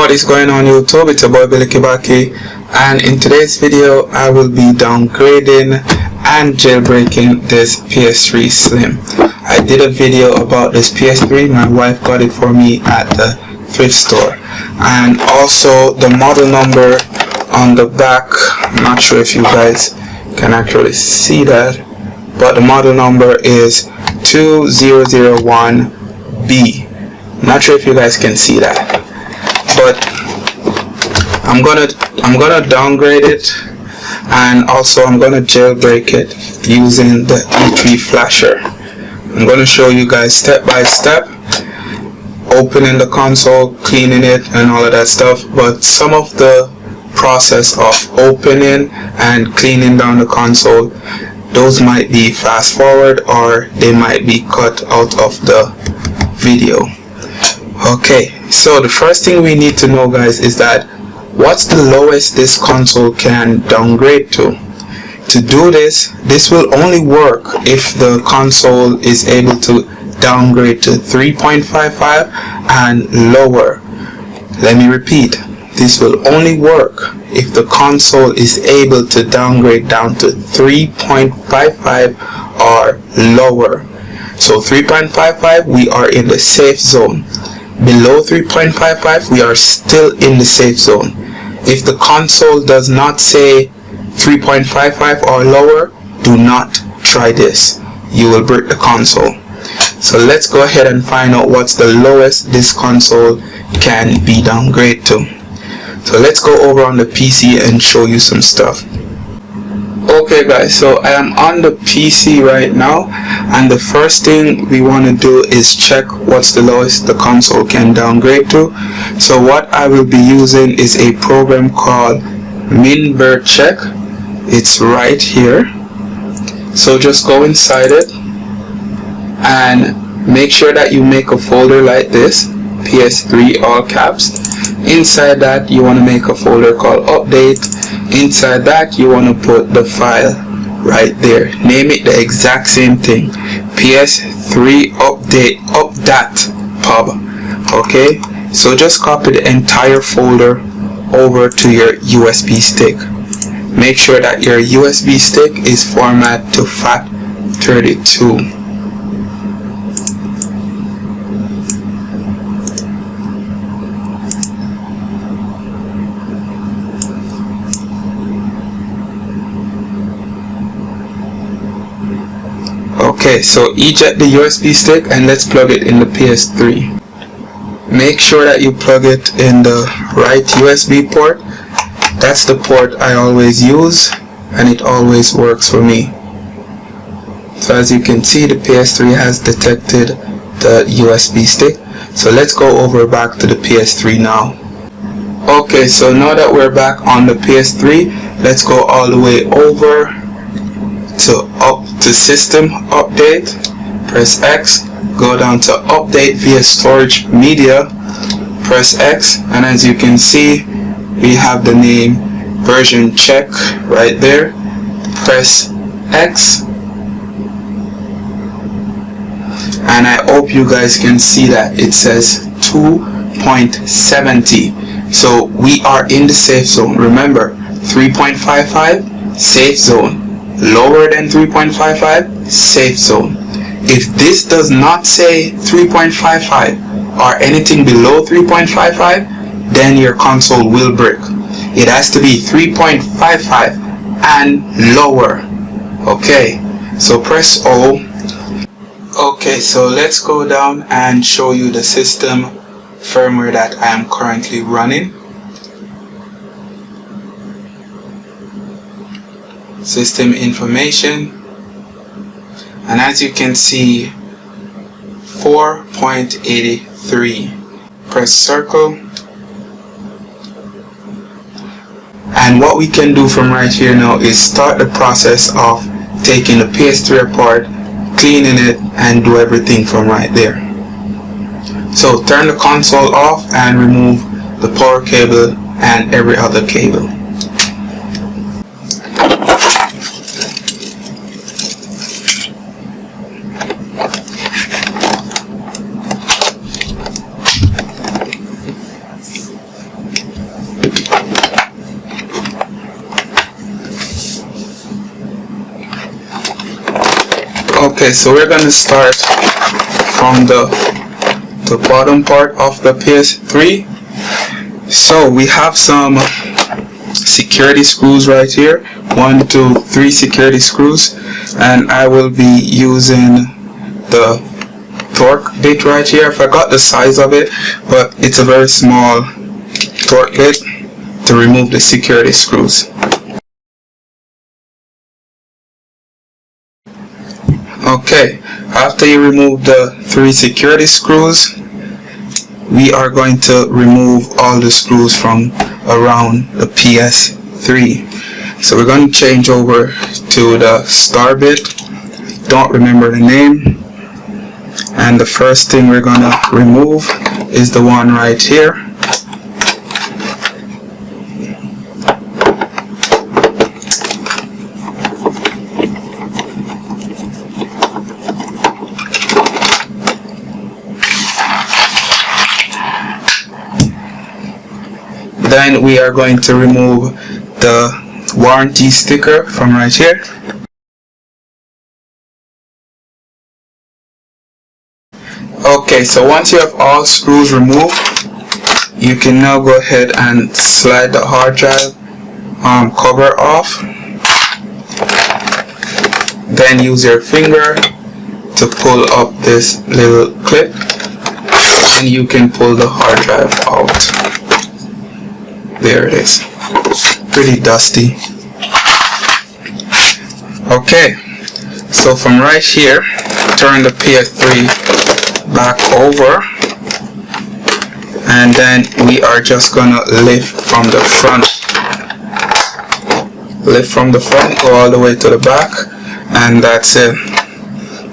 What is going on YouTube? It's your boy Billy Kibaki, and in today's video I will be downgrading and jailbreaking this PS3 Slim. I did a video about this PS3. My wife got it for me at the thrift store, and also the model number on the back. I'm not sure if you guys can actually see that, but the model number is 2001B. I'm not sure if you guys can see that, but I'm gonna downgrade it, and also I'm gonna jailbreak it using the E3 flasher. I'm gonna show you guys step by step, opening the console, cleaning it, and all of that stuff. But some of the process of opening and cleaning down the console, those might be fast forward or they might be cut out of the video. Okay, so the first thing we need to know, guys, is that what's the lowest this console can downgrade to. To do this will only work if the console is able to downgrade to 3.55 and lower. Let me repeat, this will only work if the console is able to downgrade down to 3.55 or lower. So 3.55, we are in the safe zone. Below 3.55, we are still in the safe zone. If the console does not say 3.55 or lower, do not try this. You will break the console. So let's go ahead and find out what's the lowest this console can be downgraded to. So let's go over on the PC and show you some stuff. Okay guys, so I am on the PC right now, and the first thing we want to do is check what's the lowest the console can downgrade to. So what I will be using is a program called MinBird-Check. It's right here. So just go inside it and make sure that you make a folder like this, PS3 all caps. Inside that you want to make a folder called update. Inside that you want to put the file right there. Name it the exact same thing, PS3 update.pub. Okay, so just copy the entire folder over to your USB stick. Make sure that your USB stick is formatted to FAT32. Okay, so eject the USB stick and let's plug it in the PS3. Make sure that you plug it in the right USB port. That's the port I always use, and it always works for me. So as you can see, the PS3 has detected the USB stick. So let's go over back to the PS3 now. Okay, so now that we're back on the PS3, let's go all the way over to system update. Press X, go down to update via storage media, press X, and as you can see, we have the name version check right there. Press X, and I hope you guys can see that it says 2.70. so we are in the safe zone. Remember, 3.55 safe zone, lower than 3.55 safe zone. If this does not say 3.55 or anything below 3.55, then your console will break. It has to be 3.55 and lower. Okay, so press O. Okay, so let's go down and show you the system firmware that I am currently running. System information, and as you can see, 4.83. Press circle, and what we can do from right here now is start the process of taking the PS3 apart, cleaning it, and do everything from right there. So turn the console off and remove the power cable and every other cable. Okay, so we're going to start from the bottom part of the PS3. So we have some security screws right here, 1, 2, 3 security screws, and I will be using the torque bit right here. I forgot the size of it, but it's a very small torque bit to remove the security screws. Okay, after you remove the 3 security screws, we are going to remove all the screws from around the PS3. So we're going to change over to the star bit. Don't remember the name. And the first thing we're going to remove is the one right here. Then we are going to remove the warranty sticker from right here. Okay, so once you have all screws removed, you can now go ahead and slide the hard drive cover off. Then use your finger to pull up this little clip, and you can pull the hard drive out. There it is. Pretty dusty. Okay, so from right here, turn the PS3 back over, and then we are just gonna lift from the front. Lift from the front, go all the way to the back, and that's it.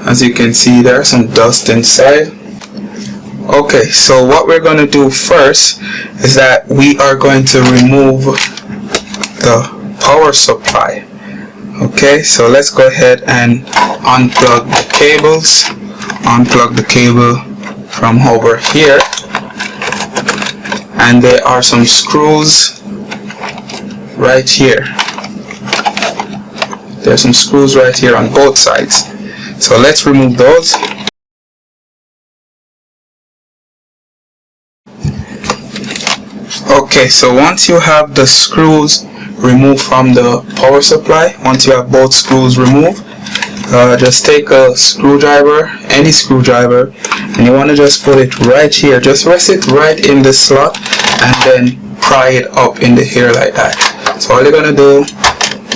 As you can see, there's some dust inside. Okay, so what we're going to do first is that we are going to remove the power supply. Okay, so let's go ahead and unplug the cables. Unplug the cable from over here. And there are some screws right here. There's some screws right here on both sides. So let's remove those. Okay, so once you have the screws removed from the power supply, once you have both screws removed, just take a screwdriver, any screwdriver, and you want to just put it right here. Just rest it right in the slot and then pry it up in the here like that. So all you're going to do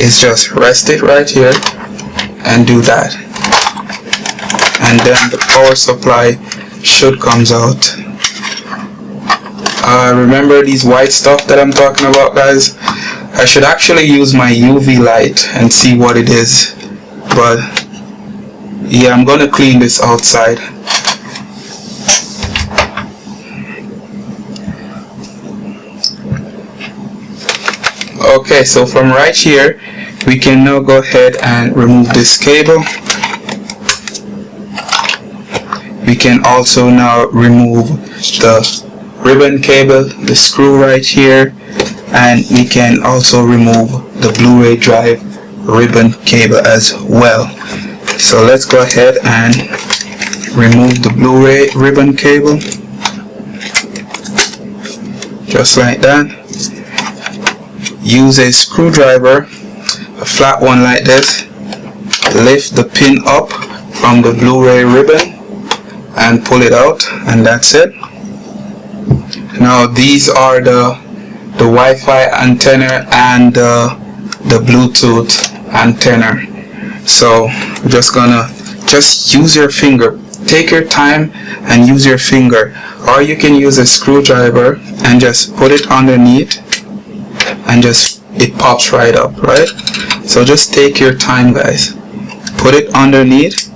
is just rest it right here and do that. And then the power supply should comes out. Remember these white stuff that I'm talking about, guys? I should actually use my UV light and see what it is, but yeah, I'm gonna clean this outside. Okay, so from right here we can now go ahead and remove this cable. We can also now remove the ribbon cable, the screw right here, and we can also remove the Blu-ray drive ribbon cable as well. So let's go ahead and remove the Blu-ray ribbon cable, just like that. Use a screwdriver, a flat one like this, lift the pin up from the Blu-ray ribbon and pull it out, and that's it. Now these are the Wi-Fi antenna and the Bluetooth antenna. So we're just gonna use your finger. Take your time and use your finger, or you can use a screwdriver and just put it underneath, and just it pops right up, right? So just take your time, guys. Put it underneath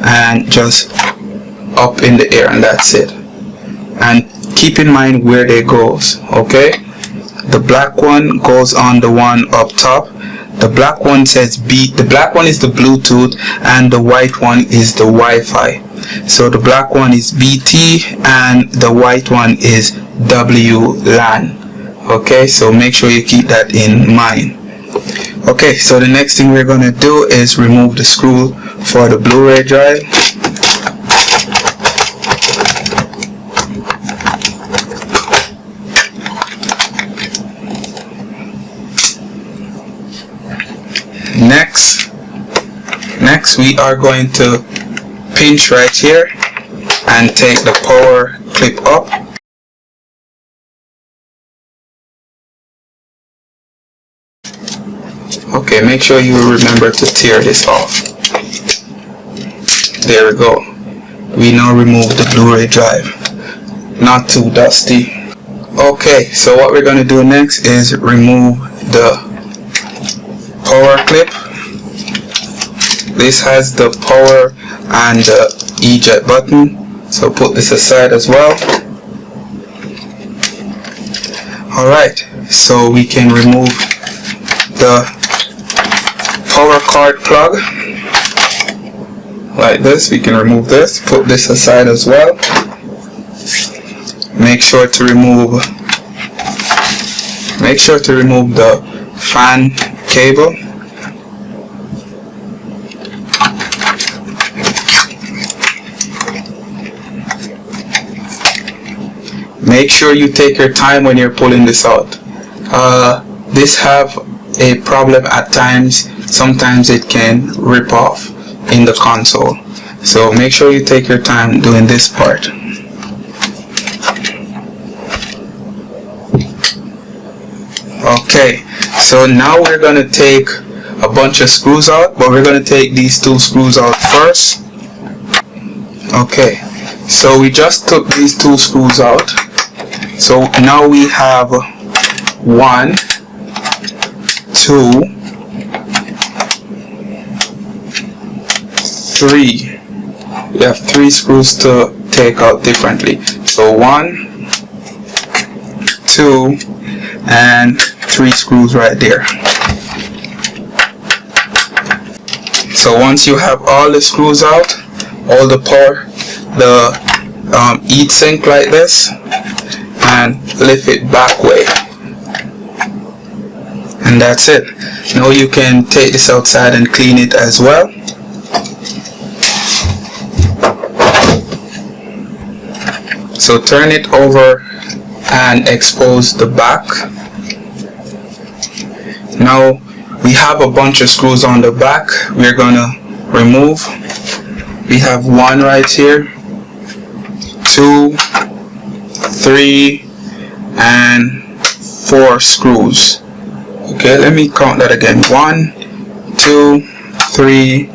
and just up in the air, and that's it. And keep in mind where they goes, okay? The black one goes on the one up top. The black one says B. The black one is the Bluetooth and the white one is the Wi-Fi. So the black one is BT and the white one is WLAN. Okay, so make sure you keep that in mind. Okay, so the next thing we're going to do is remove the screw for the Blu-ray drive. Next we are going to pinch right here and take the power clip up. Okay, make sure you remember to tear this off. There we go. We now remove the Blu-ray drive. Not too dusty. Okay, so what we're going to do next is remove the power clip. This has the power and the eject button, so put this aside as well. Alright, so we can remove the power cord plug like this. We can remove this, put this aside as well. Make sure to remove the fan cable. Make sure you take your time when you're pulling this out. This have a problem at times. Sometimes it can rip off in the console. So make sure you take your time doing this part. Okay, so now we're going to take a bunch of screws out, but we're going to take these two screws out first. Okay, so we just took these two screws out. So now we have 1, 2, 3. We have 3 screws to take out differently. So 1, 2, and 3 screws right there. So once you have all the screws out, all the power, the heatsink like this, and lift it back way, and that's it. Now you can take this outside and clean it as well. So turn it over and expose the back. Now we have a bunch of screws on the back we're gonna remove. We have 1 right here, 2, 3, and 4 screws. Okay, let me count that again. 1, 2, 3,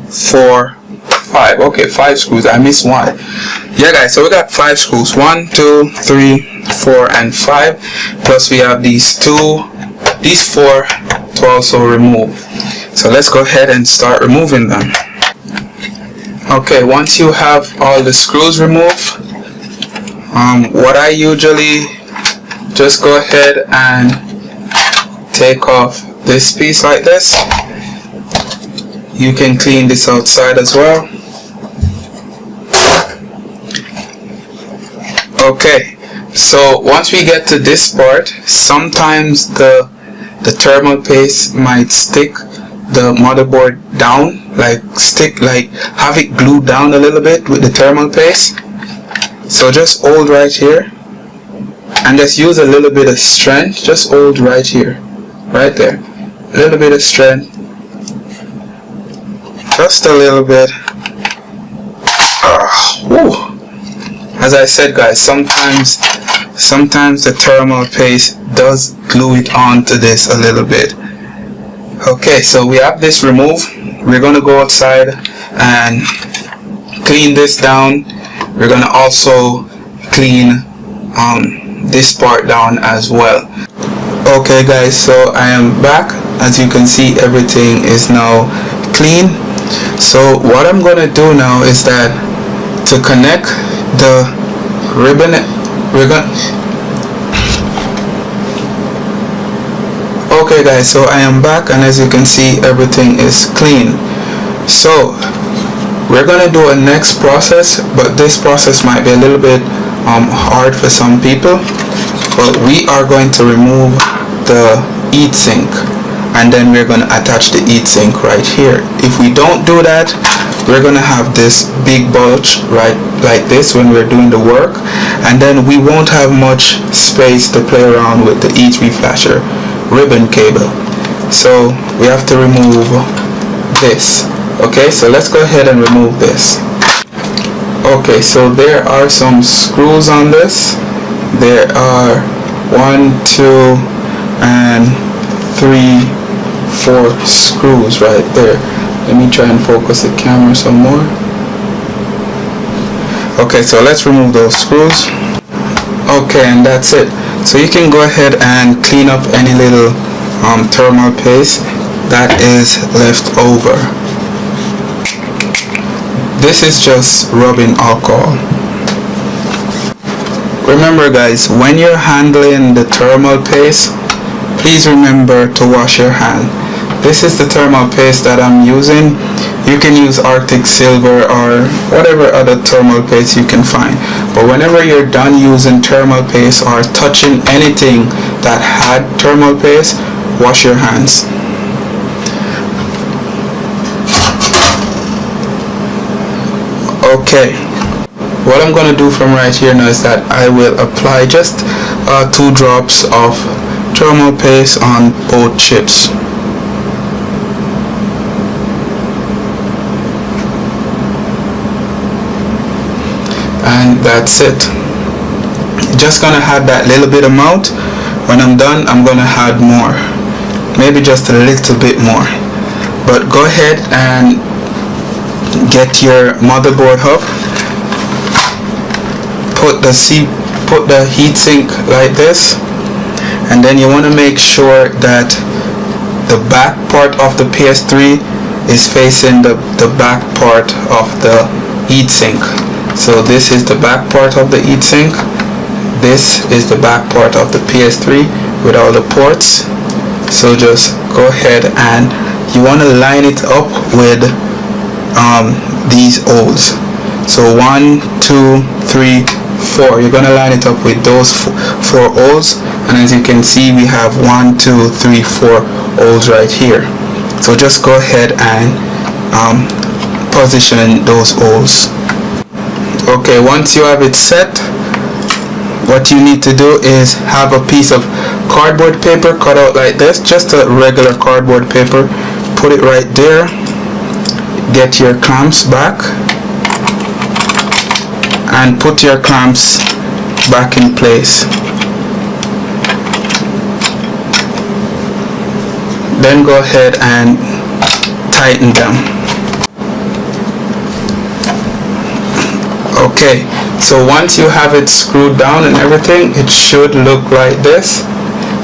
4, 5. Okay, 5 screws. I missed 1. Yeah guys, so we got 5 screws. 1, 2, 3, 4, and 5. Plus we have these 4 to also remove. So let's go ahead and start removing them. Okay, once you have all the screws removed, what I usually just go ahead and take off this piece like this. You can clean this outside as well. Okay, so once we get to this part, sometimes the thermal paste might stick the motherboard down, like have it glued down a little bit with the thermal paste. So just hold right here and just use a little bit of strength. Just hold right here, right there, a little bit of strength, just a little bit. As I said guys, sometimes the thermal paste does glue it onto this a little bit. Okay, so we have this removed. We're going to go outside and clean this down. We're going to also clean this part down as well. Okay guys, so I am back. As you can see, everything is now clean. So what I'm going to do now is that to connect the ribbon, okay guys, so I am back, and as you can see, everything is clean. So we're gonna do a next process, but this process might be a little bit hard for some people. But we are going to remove the heatsink. and then we're going to attach the heatsink right here. If we don't do that, we're going to have this big bulge right like this when we're doing the work, and then we won't have much space to play around with the E3 flasher ribbon cable. So we have to remove this. Okay, so let's go ahead and remove this. Okay, so there are some screws on this. There are 1, 2, and 3, 4 screws right there. Let me try and focus the camera some more. Okay, so let's remove those screws. Okay, and that's it. So you can go ahead and clean up any little thermal paste that is left over. This is just rubbing alcohol. Remember guys, when you're handling the thermal paste, please remember to wash your hand. This is the thermal paste that I'm using. You can use Arctic Silver or whatever other thermal paste you can find. But whenever you're done using thermal paste or touching anything that had thermal paste, wash your hands. Okay, what I'm going to do from right here now is that I will apply just 2 drops of thermal paste on both chips. And that's it. Just gonna add that little bit amount. When I'm done, I'm gonna add more, maybe just a little bit more. But go ahead and get your motherboard hub, put the heatsink like this, and then you want to make sure that the back part of the PS3 is facing the back part of the heatsink. So this is the back part of the heatsink, this is the back part of the PS3 with all the ports. So just go ahead and you want to line it up with these holes. So 1, 2, 3, 4. You're going to line it up with those 4 holes, and as you can see we have 1, 2, 3, 4 holes right here. So just go ahead and position those holes. Okay, once you have it set, what you need to do is have a piece of cardboard paper cut out like this, just a regular cardboard paper. Put it right there. Get your clamps back and put your clamps back in place. Then go ahead and tighten them. Okay, so once you have it screwed down and everything, it should look like this.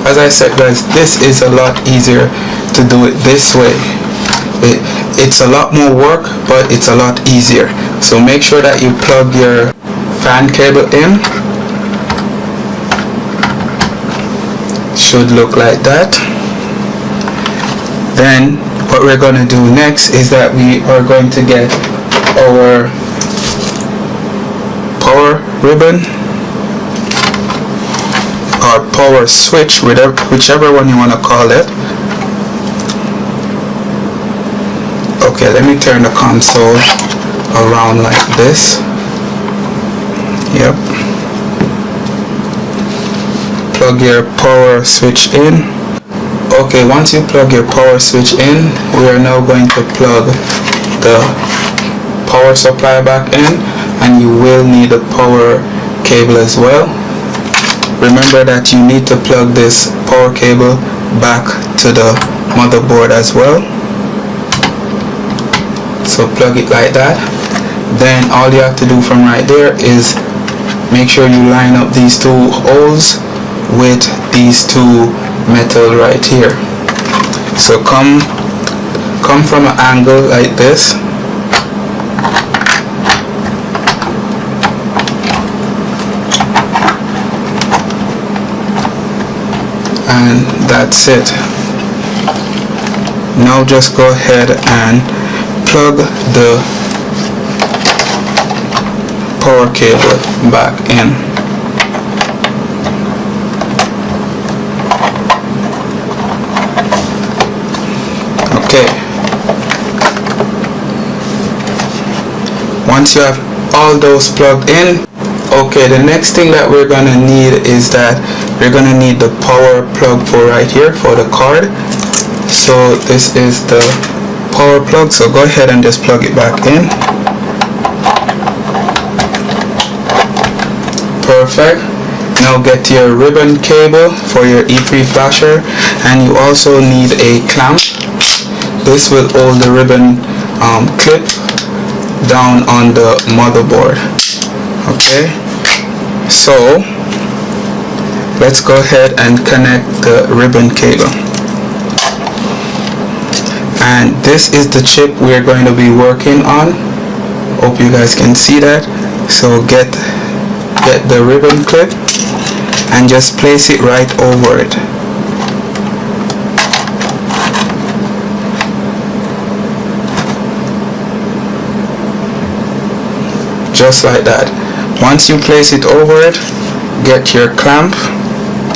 As I said guys, this is a lot easier to do it this way. It's a lot more work, but it's a lot easier. So make sure that you plug your fan cable in. Should look like that. Then what we're going to do next is that we are going to get our power ribbon or power switch, whichever one you want to call it. Okay, let me turn the console around like this. Yep. Plug your power switch in. Okay, once you plug your power switch in, we are now going to plug the power supply back in, and you will need a power cable as well. Remember that you need to plug this power cable back to the motherboard as well. So plug it like that. Then all you have to do from right there is make sure you line up these 2 holes with these 2 metal right here. So come from an angle like this, and that's it. Now just go ahead and plug the power cable back in. Okay, once you have all those plugged in, okay, the next thing that we're gonna need is that we're gonna need the power plug for right here for the card. So this is the power plug, so go ahead and just plug it back in. Perfect. Now get your ribbon cable for your E3 flasher, and you also need a clamp. This will hold the ribbon clip down on the motherboard. Okay, so let's go ahead and connect the ribbon cable. And this is the chip we're going to be working on. Hope you guys can see that. So get the ribbon clip and just place it right over it. Just like that. Once you place it over it, get your clamp,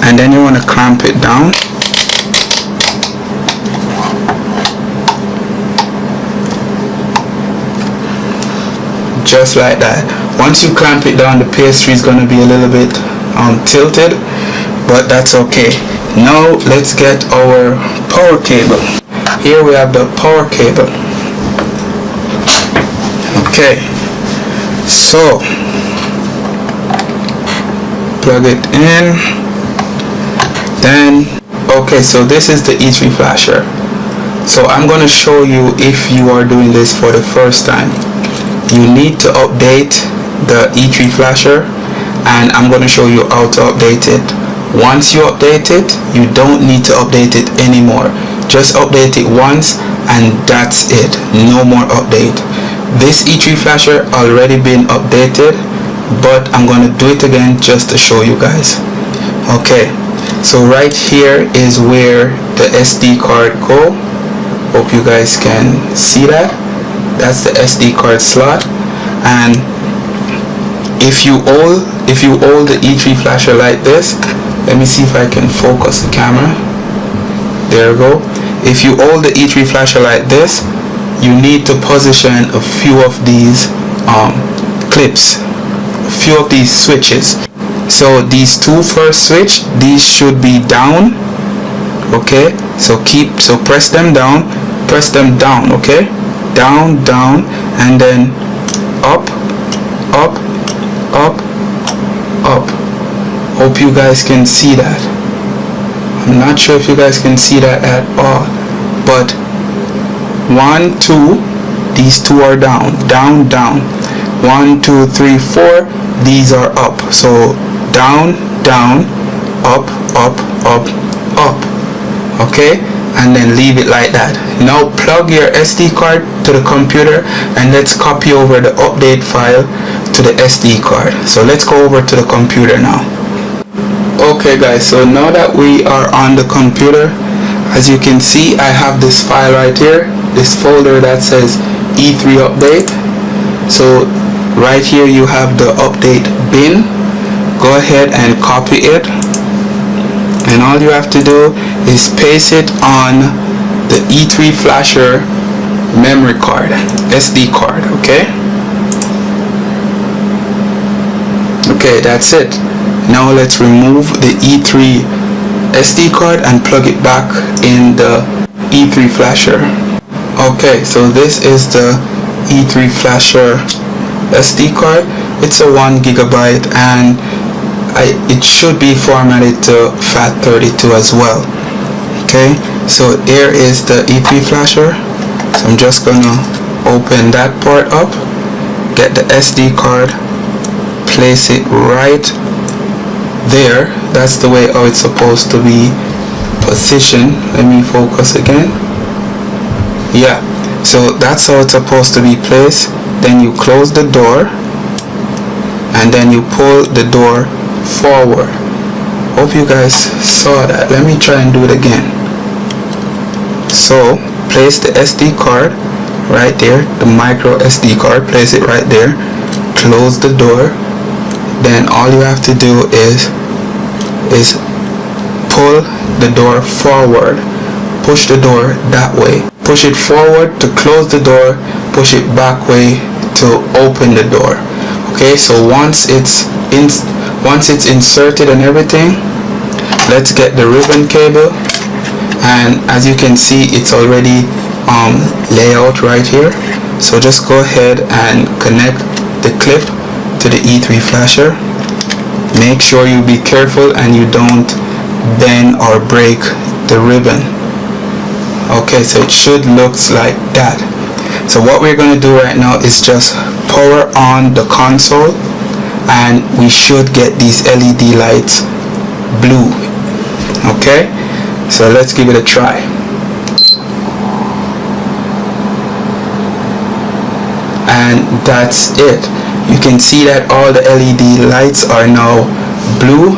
and then you want to clamp it down. Just like that. Once you clamp it down, the PS3 is going to be a little bit tilted, but that's okay. Now let's get our power cable. Here we have the power cable. Okay, so plug it in. Then okay, so this is the E3 flasher. So I'm going to show you if you are doing this for the first time. You need to update the E3 flasher, and I'm going to show you how to update it. Once you update it, you don't need to update it anymore. Just update it once and that's it. No more update. This E3 flasher already been updated, but I'm going to do it again just to show you guys. Okay, so right here is where the SD card go. Hope you guys can see that. That's the SD card slot. And if you hold the E3 flasher like this, let me see if I can focus the camera. There we go. If you hold the E3 flasher like this, you need to position a few of these clips, a few of these switches. So these two first switch, these should be down. Okay, so press them down, okay, down, down, and then up, up, up, up. Hope you guys can see that. I'm not sure if you guys can see that at all, but 1, 2, these two are down, down, down. 1, 2, 3, 4, these are up. So down, down, up, up, up, up. Okay, and then leave it like that. Now plug your SD card to the computer and let's copy over the update file to the SD card. So let's go over to the computer now. Okay guys, so now that we are on the computer, as you can see, I have this file right here, this folder that says E3 update. So right here you have the update bin. Go ahead and copy it, and all you have to do is paste it on the E3 flasher memory card, SD card. Okay, that's it. Now let's remove the E3 SD card and plug it back in the E3 flasher. Okay, so this is the E3 flasher SD card. It's a 1 gigabyte, and it should be formatted to FAT32 as well. Okay, so here is the E3 flasher. So I'm just gonna open that part up, get the SD card, place it right there. That's the way how it's supposed to be positioned. Let me focus again. Yeah, so that's how it's supposed to be placed. Then you close the door and then you pull the door forward. Hope you guys saw that. Let me try and do it again. So place the SD card right there, the micro SD card, place it right there, close the door. Then all you have to do is pull the door forward. push the door that way. Push it forward to close the door, push it back way to open the door. Okay, so once it's inserted and everything, let's get the ribbon cable, and as you can see, it's already layout right here. So just go ahead and connect the clip to the E3 flasher. Make sure you be careful and you don't bend or break the ribbon. Okay, so it should look like that. So what we're going to do right now is just power on the console, and we should get these LED lights blue. Okay, so let's give it a try. And that's it. You can see that all the LED lights are now blue,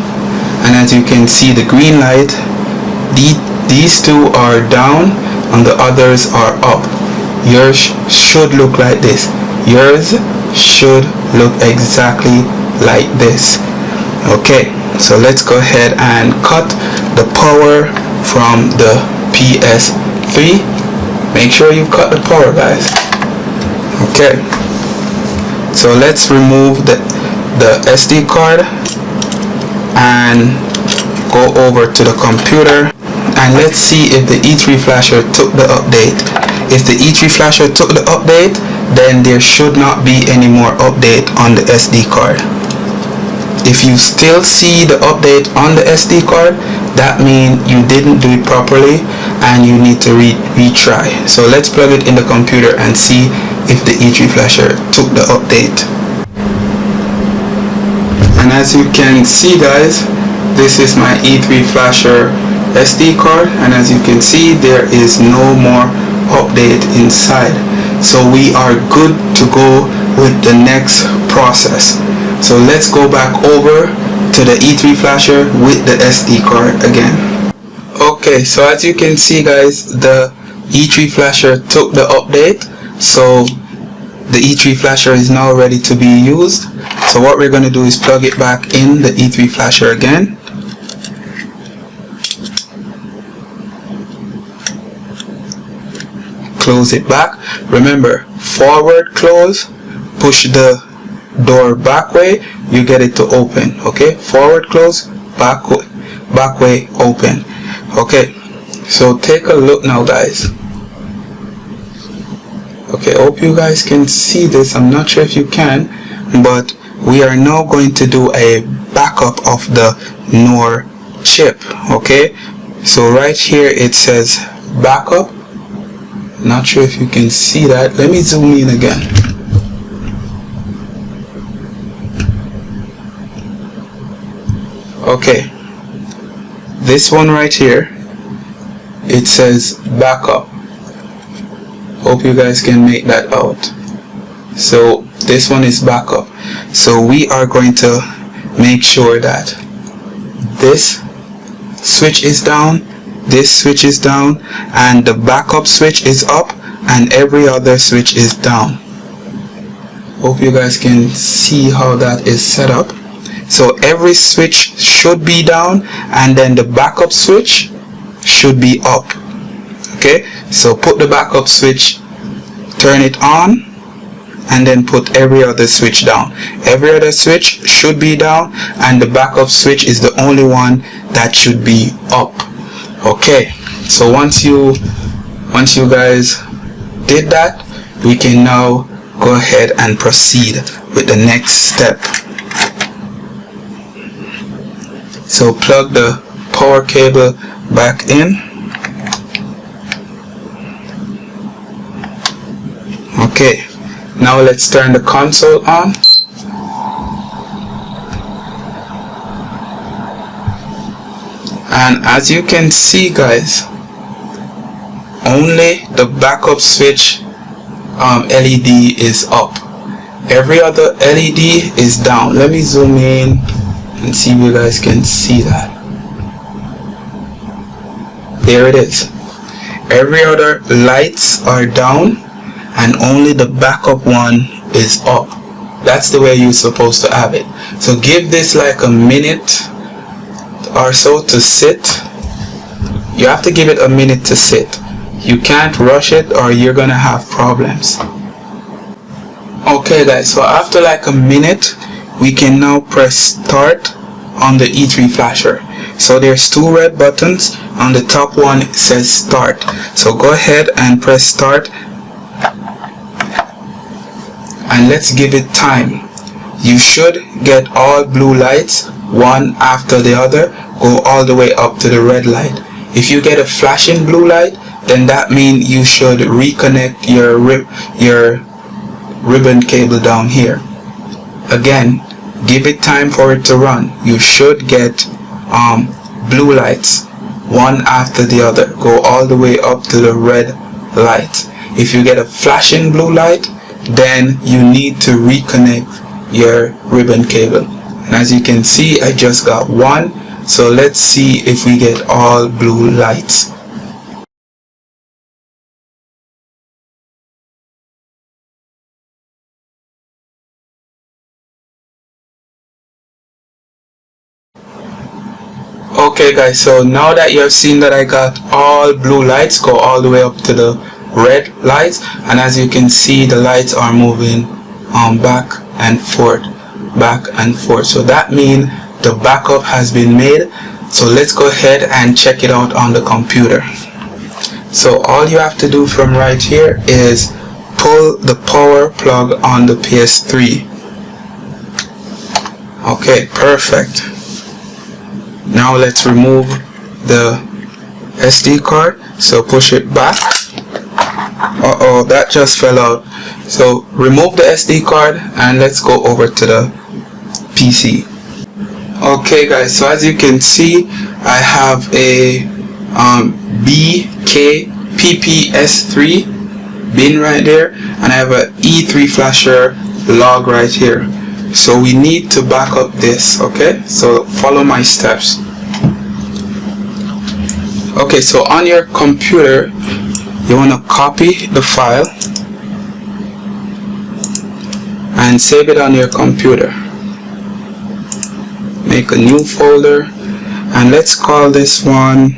and as you can see, the green light, these two are down and the others are up. Yours should look like this. Yours should look exactly like this. Okay, so let's go ahead and cut the power from the PS3. Make sure you cut the power, guys. Okay, so let's remove the SD card and go over to the computer, and let's see if the E3 flasher took the update. If the E3 flasher took the update, then there should not be any more update on the SD card. If you still see the update on the SD card, that means you didn't do it properly and you need to retry. So let's plug it in the computer and see if the E3 flasher took the update. And as you can see, guys, this is my E3 flasher SD card, and as you can see, there is no more update inside. So we are good to go with the next process. So let's go back over to the E3 flasher with the SD card again. Okay, so as you can see, guys, the E3 flasher took the update. So the E3 flasher is now ready to be used. So what we're going to do is plug it back in the E3 flasher again. Close it back. Remember, forward close, push the door back way, you get it to open. Okay, forward close, back way open. Okay, so take a look now, guys. Okay, hope you guys can see this. I'm not sure if you can, but we are now going to do a backup of the NOR chip. Okay, so right here it says backup. Not sure if you can see that. Let me zoom in again. Okay, this one right here, it says backup. Hope you guys can make that out. So this one is backup. So we are going to make sure that this switch is down, this switch is down, and the backup switch is up, and every other switch is down. Hope you guys can see how that is set up. So every switch should be down, and then the backup switch should be up. Okay, so put the backup switch, turn it on, and then put every other switch down. Every other switch should be down, and the backup switch is the only one that should be up. Okay, so once you guys did that, we can now go ahead and proceed with the next step. So plug the power cable back in. Okay, now let's turn the console on. And as you can see, guys, only the backup switch LED is up. Every other LED is down. Let me zoom in and see if you guys can see that. There it is. Every other lights are down, and only the backup one is up. That's the way you're supposed to have it. So give this like a minute or so to sit. You have to give it a minute to sit. You can't rush it or you're gonna have problems. Okay guys, so after like a minute, we can now press start on the E3 flasher. So there's two red buttons. On the top one it says start. So go ahead and press start. And let's give it time. You should get all blue lights, one after the other, go all the way up to the red light. If you get a flashing blue light, then that means you should reconnect your ribbon cable down here. Again, give it time for it to run. You should get blue lights, one after the other, go all the way up to the red light. If you get a flashing blue light, then you need to reconnect your ribbon cable. And as you can see, I just got one. So let's see if we get all blue lights. Okay guys, so now that you have seen that I got all blue lights, go all the way up to the red lights, and as you can see the lights are moving back and forth. So that means the backup has been made. So let's go ahead and check it out on the computer. So all you have to do from right here is pull the power plug on the PS3. Okay, perfect. Now let's remove the SD card. So push it back. Uh-oh, that just fell out. So remove the SD card and let's go over to the PC. Okay guys, so as you can see, I have a PS3 bin right there, and I have a E3 flasher log right here. So we need to back up this. Okay, so follow my steps. Okay, so on your computer you want to copy the file and save it on your computer. Make a new folder and let's call this one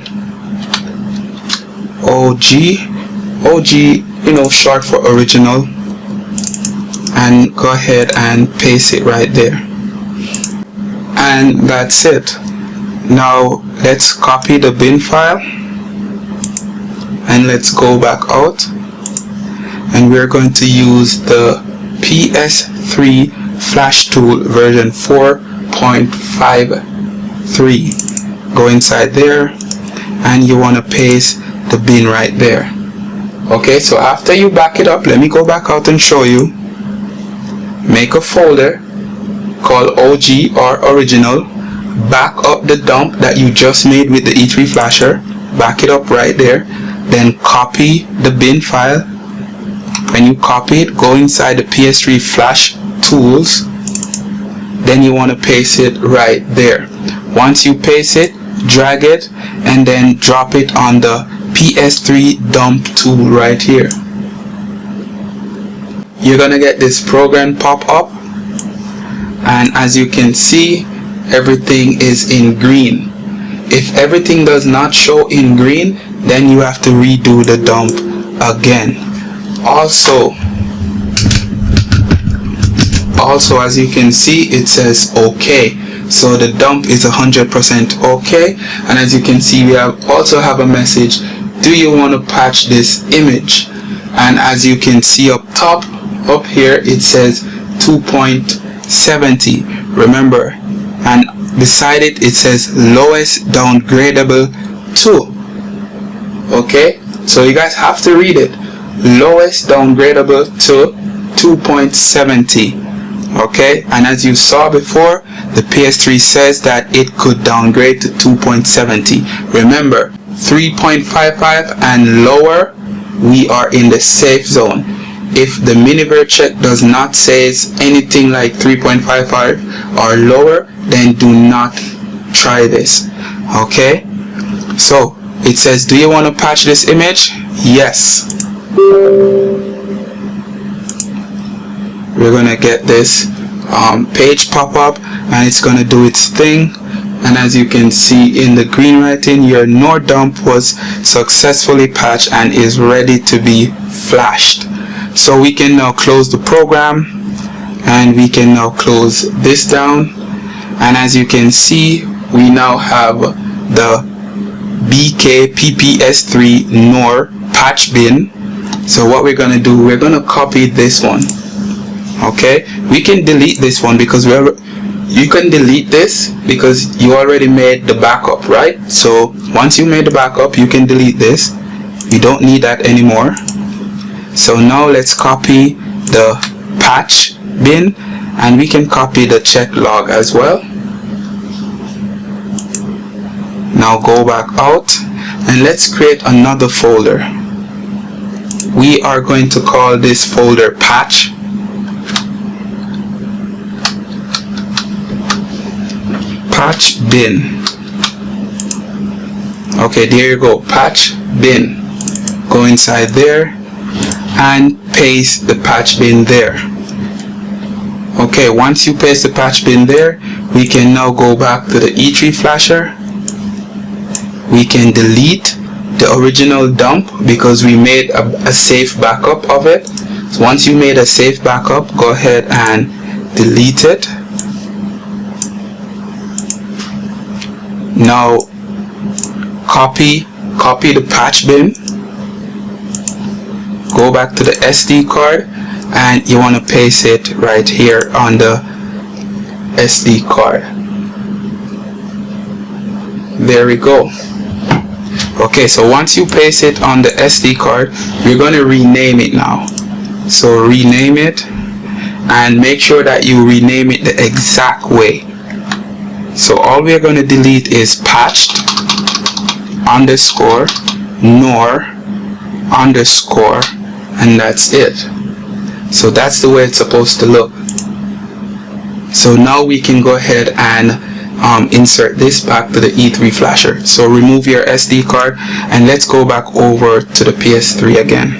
OG, you know, short for original, and go ahead and paste it right there, and that's it. Now let's copy the bin file and let's go back out, and we're going to use the PS3 Flash Tool version 4.53. Go inside there and you want to paste the bin right there. Okay, so after you back it up, let me go back out and show you. Make a folder called OG or original, back up the dump that you just made with the E3 flasher, back it up right there, then copy the bin file. When you copy it, go inside the PS3 Flash Tools, then you want to paste it right there. Once you paste it, drag it and then drop it on the PS3 dump tool right here. You're gonna get this program pop up, and as you can see, everything is in green. If everything does not show in green, then you have to redo the dump again. Also as you can see, it says OK. So the dump is 100% OK, and as you can see, we also have a message, do you want to patch this image? And as you can see up top, up here, it says 2.70. remember, and beside it, it says lowest downgradable 2. Okay, so you guys have to read it. Lowest downgradable to 2.70. Okay, and as you saw before, the PS3 says that it could downgrade to 2.70. remember, 3.55 and lower, we are in the safe zone. If the miniver check does not say anything like 3.55 or lower, then do not try this. Okay, so it says, do you want to patch this image? Yes. We're gonna get this page pop up, and it's gonna do its thing. and as you can see in the green writing, your NOR dump was successfully patched and is ready to be flashed. So we can now close the program, and we can now close this down, and as you can see, we now have the BK PPS3 NOR patch bin. So what we're gonna do, we're gonna copy this one. Okay, we can delete this one because you can delete this because you already made the backup, right? So once you made the backup, you can delete this. You don't need that anymore. So now let's copy the patch bin, and we can copy the check log as well. Now go back out and let's create another folder. We are going to call this folder patch. Patch bin. Okay, there you go, patch bin. Go inside there and paste the patch bin there. Okay, once you paste the patch bin there, we can now go back to the E3 flasher. We can delete the original dump because we made a safe backup of it. So once you made a safe backup, go ahead and delete it. Now copy the patch bin, go back to the SD card, and you want to paste it right here on the SD card. There we go. Okay, so once you paste it on the SD card, we're going to rename it now. So rename it, and make sure that you rename it the exact way. So all we're going to delete is patched underscore NOR underscore, and that's it. So that's the way it's supposed to look. So now we can go ahead and insert this back to the E3 flasher. So remove your SD card and let's go back over to the PS3 again.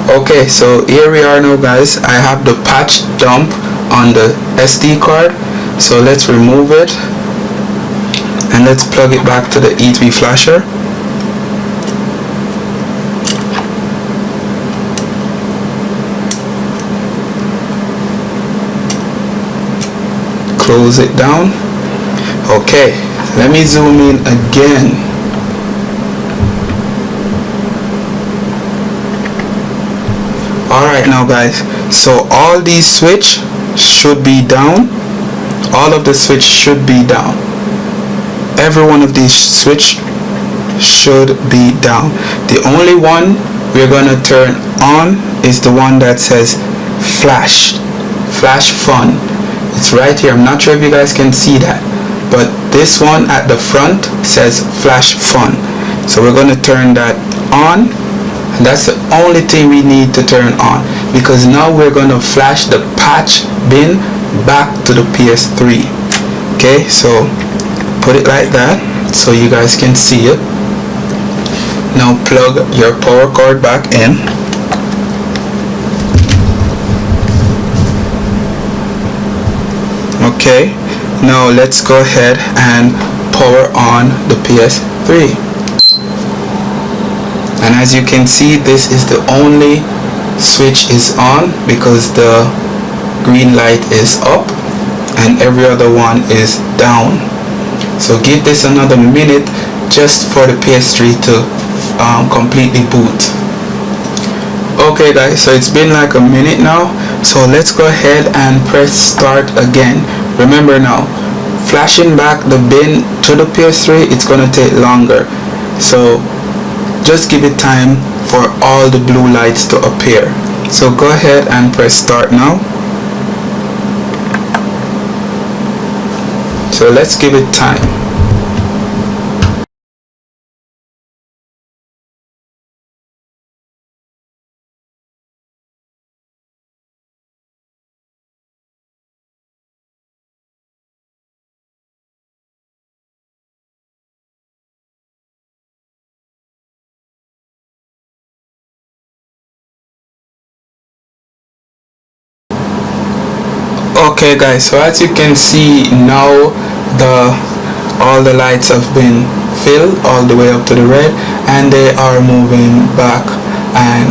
Okay, so here we are now, guys. I have the patch dump on the SD card. So let's remove it and let's plug it back to the E3 flasher. Close it down. Okay, let me zoom in again. Alright now, guys, so all these switch should be down. All of the switch should be down. Every one of these switch should be down. The only one we're gonna turn on is the one that says flash fun. It's right here. I'm not sure if you guys can see that, but this one at the front says flash fun. So we're going to turn that on, and that's the only thing we need to turn on, because now we're going to flash the patch bin back to the PS3. Okay, so put it like that so you guys can see it. Now plug your power cord back in. Okay, now let's go ahead and power on the PS3. And as you can see, this is the only switch is on because the green light is up and every other one is down. So give this another minute just for the PS3 to completely boot. Okay guys, so it's been like a minute now, so let's go ahead and press start again. Remember now, flashing back the bin to the PS3, it's gonna take longer, so just give it time for all the blue lights to appear. So go ahead and press start now. So let's give it time. Okay guys, so as you can see now, all the lights have been filled all the way up to the red, and they are moving back and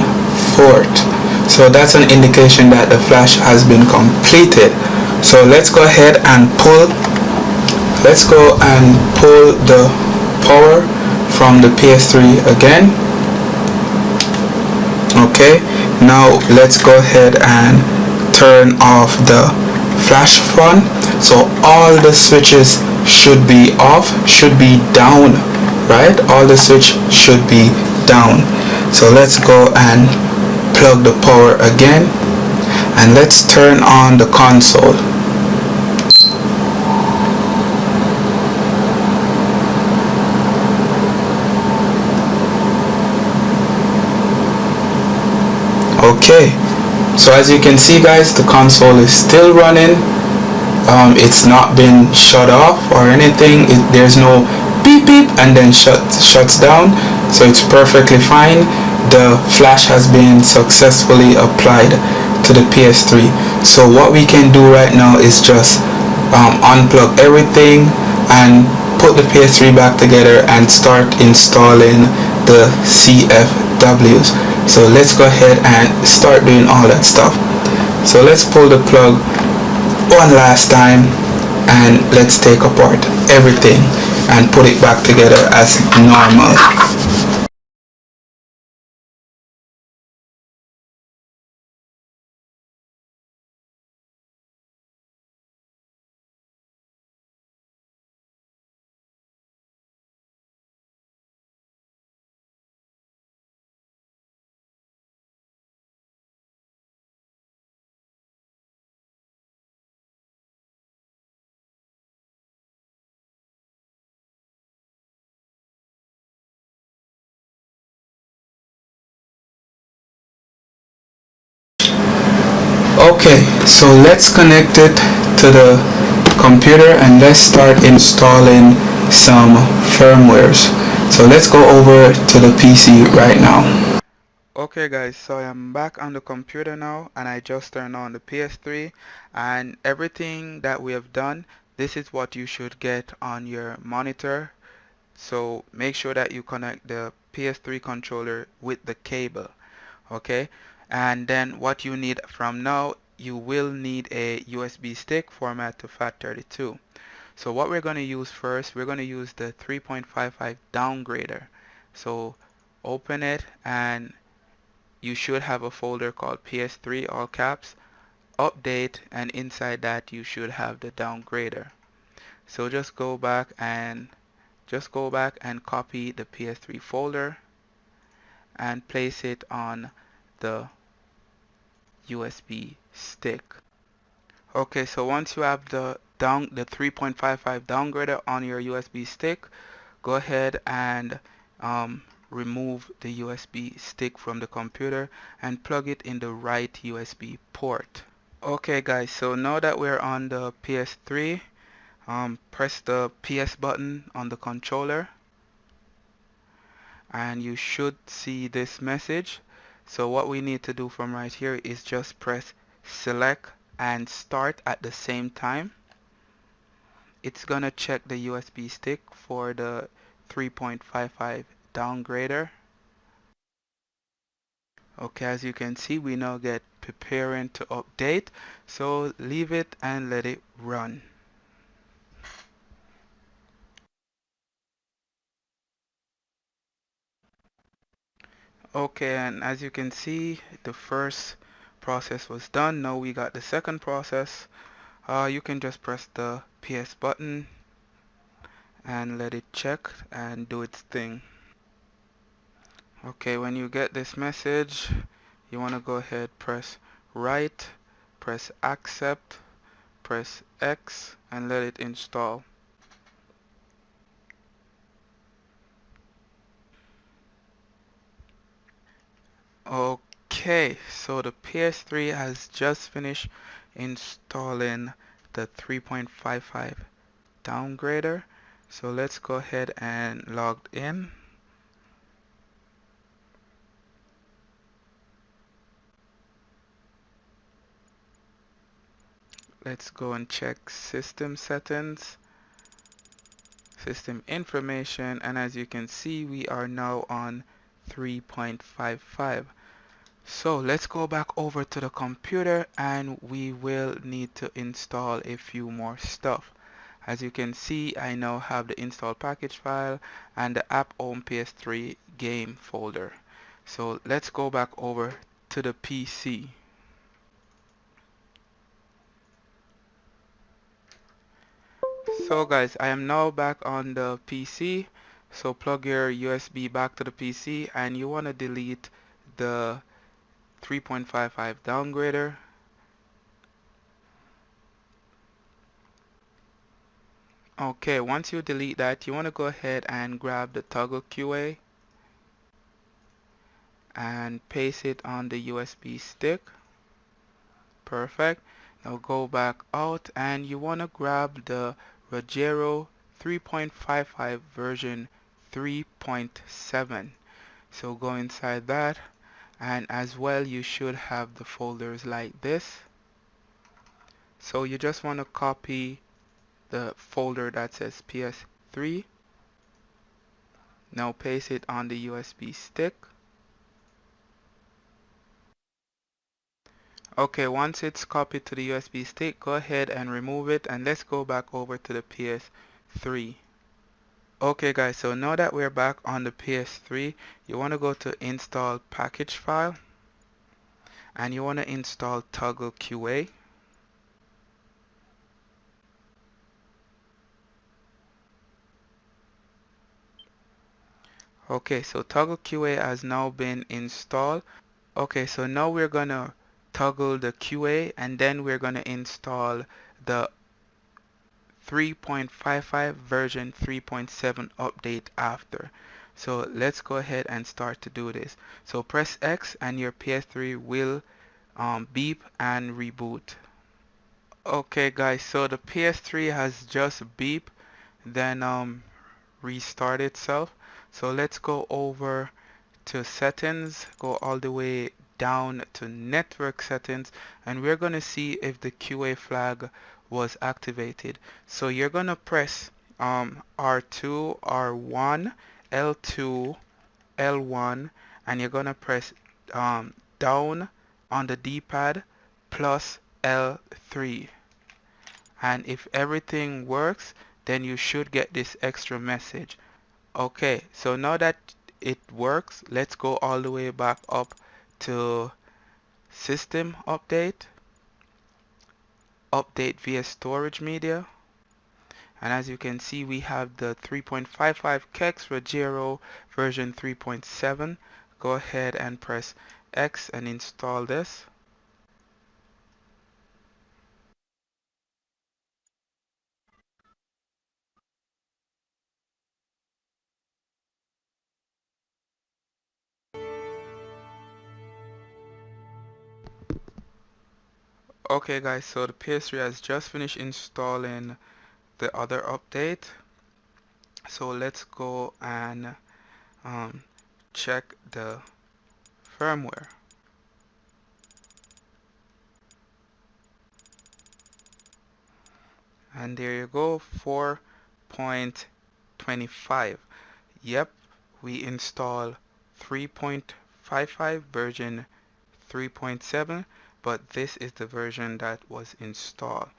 forth. So that's an indication that the flash has been completed. So let's go ahead and pull the power from the PS3 again. Okay, now let's go ahead and turn off the flash fun. So all the switches should be off, should be down, right? All the switch should be down. So let's go and plug the power again, and let's turn on the console. Okay, so as you can see guys, the console is still running. It's not been shut off or anything. There's no beep beep and then shuts down, so it's perfectly fine. The flash has been successfully applied to the PS3. So what we can do right now is just unplug everything and put the PS3 back together and start installing the CFWs. So let's go ahead and start doing all that stuff. So let's pull the plug one last time, and let's take apart everything and put it back together as normal. Okay, so let's connect it to the computer and let's start installing some firmwares. So let's go over to the PC right now. Okay guys, so I'm back on the computer now, and I just turned on the PS3, and everything that we have done, this is what you should get on your monitor. So make sure that you connect the PS3 controller with the cable. Okay, and then what you need from now, you will need a USB stick format to FAT32. So what we're going to use first, we're going to use the 3.55 downgrader. So open it, and you should have a folder called PS3 all caps update, and inside that you should have the downgrader. So just go back and copy the PS3 folder and place it on the USB stick. Okay, so once you have the 3.55 downgrader on your USB stick, go ahead and remove the USB stick from the computer and plug it in the right USB port. Okay guys, so now that we're on the PS3, press the PS button on the controller, and you should see this message. So what we need to do from right here is just press select and start at the same time. It's gonna check the USB stick for the 3.55 downgrader. Okay, as you can see, we now get preparing to update, so leave it and let it run. Okay, and as you can see, the first process was done. Now we got the second process. You can just press the PS button and let it check and do its thing. Okay, when you get this message, you want to go ahead, press right, press accept, press X, and let it install. Okay, so the PS3 has just finished installing the 3.55 downgrader. So let's go ahead and log in. let's go and check system settings, system information, and as you can see we are now on 3.55. So let's go back over to the computer and we will need to install a few more stuff. As you can see, I now have the install package file and the app home PS3 game folder. So let's go back over to the PC. So guys, I am now back on the PC. So plug your USB back to the PC and you want to delete the 3.55 downgrader. Okay, once you delete that, you want to go ahead and grab the toggle QA and paste it on the USB stick. Perfect. Now go back out and you want to grab the Rogero 3.55 version 3.7. So go inside that, and as well you should have the folders like this. So you just want to copy the folder that says PS3. Now paste it on the USB stick. Okay, once it's copied to the USB stick, go ahead and remove it and let's go back over to the PS3. Okay guys, so now that we're back on the PS3, you want to go to install package file and you want to install toggle QA. Okay, so toggle QA has now been installed. Okay, so now we're gonna toggle the QA and then we're gonna install the 3.55 version 3.7 update after. So let's go ahead and start to do this. So press X and your PS3 will beep and reboot. Okay guys, so the PS3 has just beep, then restart itself. So let's go over to settings, go all the way down to network settings, and we're going to see if the QA flag was activated. So you're going to press R2, R1, L2, L1, and you're going to press down on the D-pad plus L3. And if everything works, then you should get this extra message. Okay, so now that it works, let's go all the way back up to system update, update via storage media, and as you can see we have the 3.55 CEX Rogero version 3.7. Go ahead and press X and install this. Okay guys, so the PS3 has just finished installing the other update. So let's go and check the firmware. And there you go, 4.25. Yep, we install 3.55 version 3.7, but this is the version that was installed.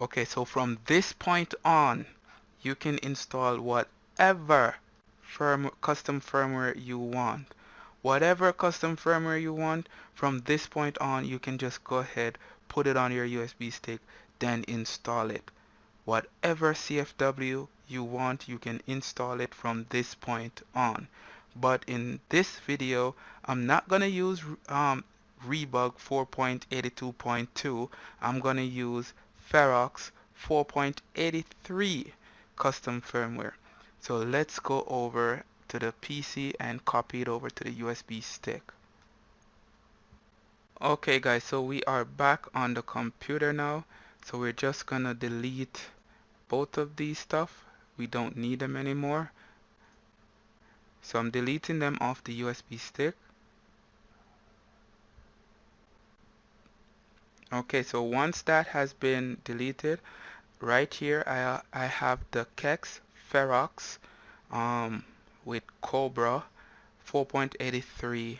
Okay, so from this point on, you can install whatever custom firmware you want. Whatever custom firmware you want, from this point on, you can just go ahead, put it on your USB stick, then install it. Whatever CFW you want, you can install it from this point on. But in this video, I'm not gonna use Rebug 4.82.2. I'm gonna use Ferrox 4.83 custom firmware. So let's go over to the PC and copy it over to the USB stick. Okay guys, so we are back on the computer now. So we're just gonna delete both of these stuff. We don't need them anymore. So I'm deleting them off the USB stick. Okay, so once that has been deleted, right here I have the CEX Ferrox with COBRA 4.83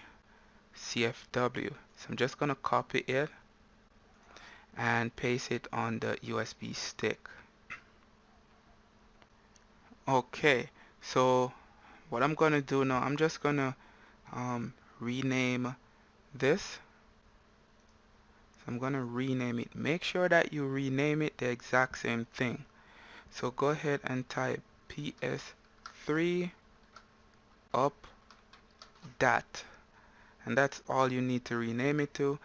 CFW. So I'm just gonna copy it and paste it on the USB stick. Okay, so what I'm gonna do now, I'm just gonna rename this. So I'm gonna rename it. Make sure that you rename it the exact same thing. So go ahead and type PS3 update, and that's all you need to rename it to.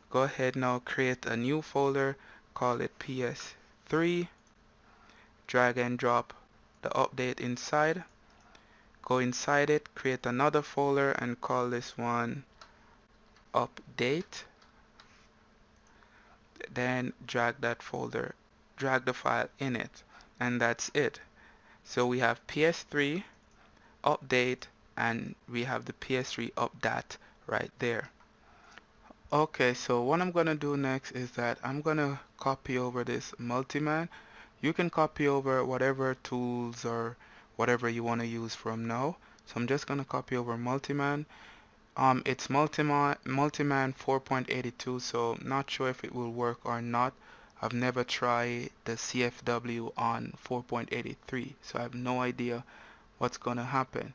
Go ahead now, create a new folder, call it PS3, drag and drop the update inside, go inside it, create another folder and call this one update, then drag that folder, drag the file in it, and that's it. So we have PS3 update and we have the PS3 update right there. Okay, so what I'm gonna do next is that I'm gonna copy over this multiman. You can copy over whatever tools or whatever you want to use from now. So I'm just gonna copy over multiman. It's multiman 4.82, so not sure if it will work or not. I've never tried the CFW on 4.83, so I have no idea what's gonna happen.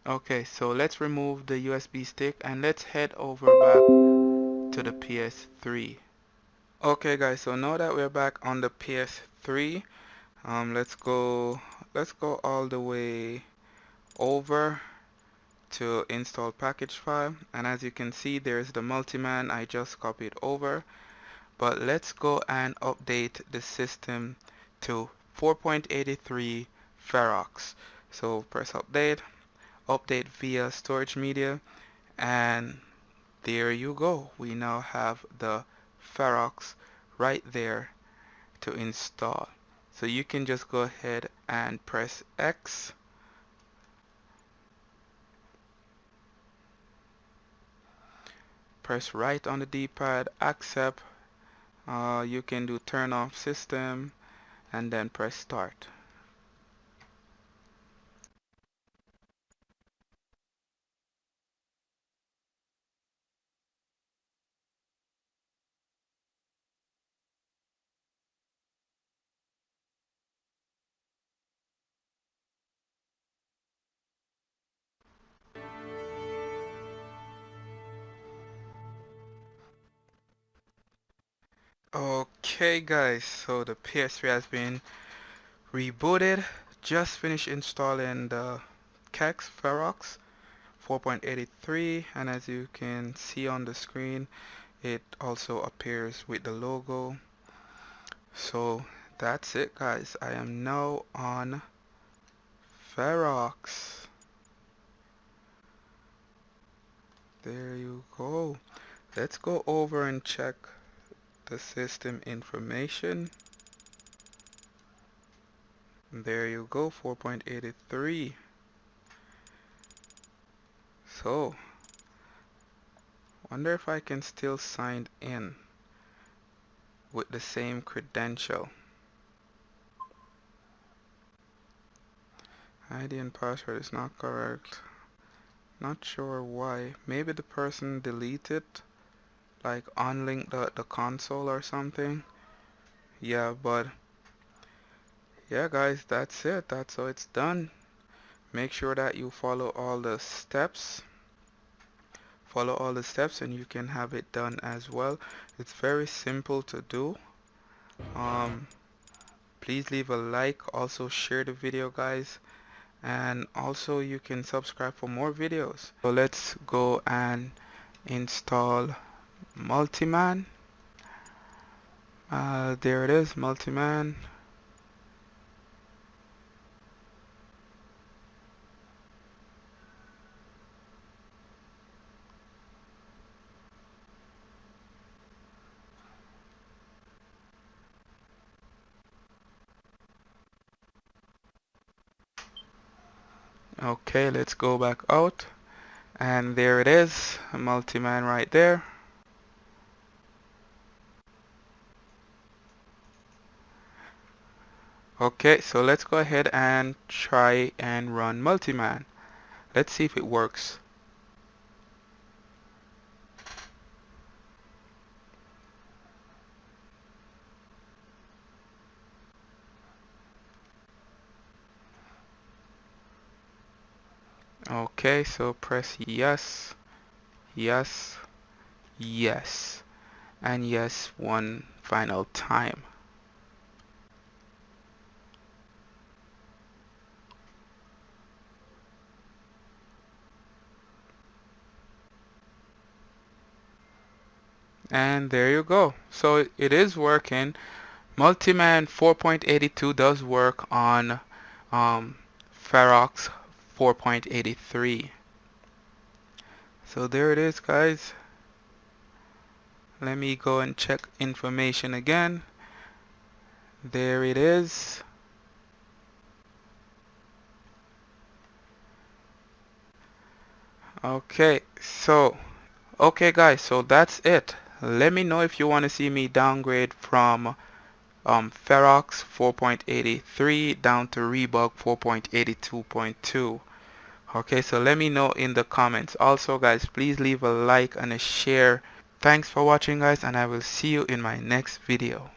Okay, so let's remove the USB stick and let's head over back to the PS3. Okay guys, so now that we're back on the PS3, let's go all the way over to install package file, and as you can see there's the multiman I just copied over. But let's go and update the system to 4.83 Ferrox. So press update, update via storage media, and there you go. We now have the Ferrox right there to install. So you can just go ahead and press X, press right on the D-pad, accept. You can do turn off system and then press start. Okay guys, so the PS3 has been rebooted. Just finished installing the CEX Ferrox 4.83, and as you can see on the screen, it also appears with the logo. So that's it guys, I am now on Ferrox. There you go. Let's go over and check the system information. There you go, 4.83. So wonder if I can still sign in with the same credential. ID and password is not correct. Not sure why. Maybe the person deleted, like unlinked the console or something. Yeah, but yeah guys, that's it. That's how it's done. Make sure that you follow all the steps. Follow all the steps and you can have it done as well. It's very simple to do. Please leave a like, also share the video guys, and also you can subscribe for more videos. So let's go and install multiman. There it is, multiman. Okay, let's go back out, and there it is, multiman right there. Okay, so let's go ahead and try and run Multiman. Let's see if it works. Okay, so press yes, yes, yes, and yes one final time. And there you go. So it is working. Multiman 4.82 does work on Ferrox 4.83. So there it is, guys. Let me go and check information again. There it is. Okay, guys, so that's it. Let me know if you want to see me downgrade from Ferrox 4.83 down to Rebug 4.82.2. Okay, so let me know in the comments. Also, guys, please leave a like and a share. Thanks for watching, guys, and I will see you in my next video.